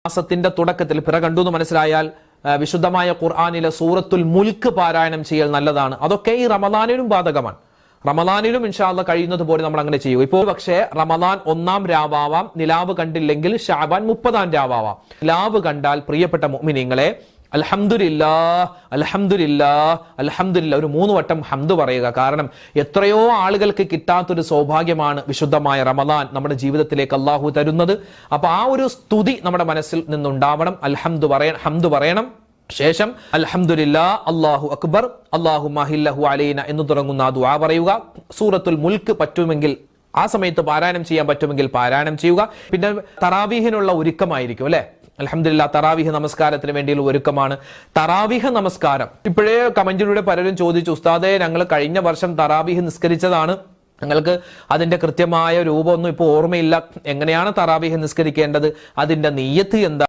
മാസത്തിന്റെ തുടക്കത്തിൽ പിറ കണ്ടു എന്ന് മനസ്സിലായാൽ വിശുദ്ധമായ ഖുർആനിലെ സൂറത്തുൽ മുൽക്ക് പാരായണം ചെയ്യൽ നല്ലതാണ്. അതൊക്കെ ഈ റമദാനിലും ബാധകമാണ്. റമദാനിലും ഇൻഷാ അല്ലാഹ് കഴിയുന്നത് പോലെ നമ്മൾ അങ്ങനെ ചെയ്യും. ഇപ്പോൾ പക്ഷേ റമദാൻ 1-ാം രാവാവാം, നിലാവ് കണ്ടില്ലെങ്കിൽ ശഅബാൻ 30-ാം രാവാവാം. നിലാവ് കണ്ടാൽ പ്രിയപ്പെട്ട മുഅ്മിനീങ്ങളെ അൽഹംദുലില്ലാഹ് അൽഹംദുലില്ലാഹ് അൽഹംദുലില്ലാഹ് ഒരു 3 വട്ടം ഹംദ് പറയുക. കാരണം എത്രയോ ആളുകൾക്ക് കിട്ടാത്തൊരു സൗഭാഗ്യമാണ് വിശുദ്ധമായ റമദാൻ നമ്മുടെ ജീവിതത്തിലേക്ക് അള്ളാഹു തരുന്നത്. അപ്പൊ ആ ഒരു സ്തുതി നമ്മുടെ മനസ്സിൽ നിന്നുണ്ടാവണം. ഹംദ് പറയണം. ശേഷം അൽഹംദുലില്ലാഹ് അല്ലാഹു അക്ബർ അല്ലാഹുമ്മ അഹില്ലഹു അലൈന എന്ന് തുടങ്ങുന്ന ആ ദുആ പറയുക. സൂറത്തുൽ മുൽക്ക് പറ്റുമെങ്കിൽ ആ സമയത്ത് പാരായണം ചെയ്യാൻ പറ്റുമെങ്കിൽ പാരായണം ചെയ്യുക. പിന്നെ തറാവീഹിനുള്ള ഒരുക്കമായിരിക്കും അല്ലെ. അൽഹംദുലില്ലാഹ് തറാവീഹ് നമസ്കാരത്തിന് വേണ്ടിയുള്ള ഒരുക്കമാണ്. തറാവീഹ് നമസ്കാരം ഇപ്പോഴേ കമന്റിലൂടെ പലരും ചോദിച്ചു, ഉസ്താദേ ഞങ്ങൾ കഴിഞ്ഞ വർഷം തറാവീഹ് നിസ്കരിച്ചതാണ്, ഞങ്ങൾക്ക് അതിന്റെ കൃത്യമായ രൂപമൊന്നും ഇപ്പോൾ ഓർമ്മയില്ല, എങ്ങനെയാണ് തറാവീഹ് നിസ്കരിക്കേണ്ടത്, അതിന്റെ നിയ്യത്ത് എന്താ?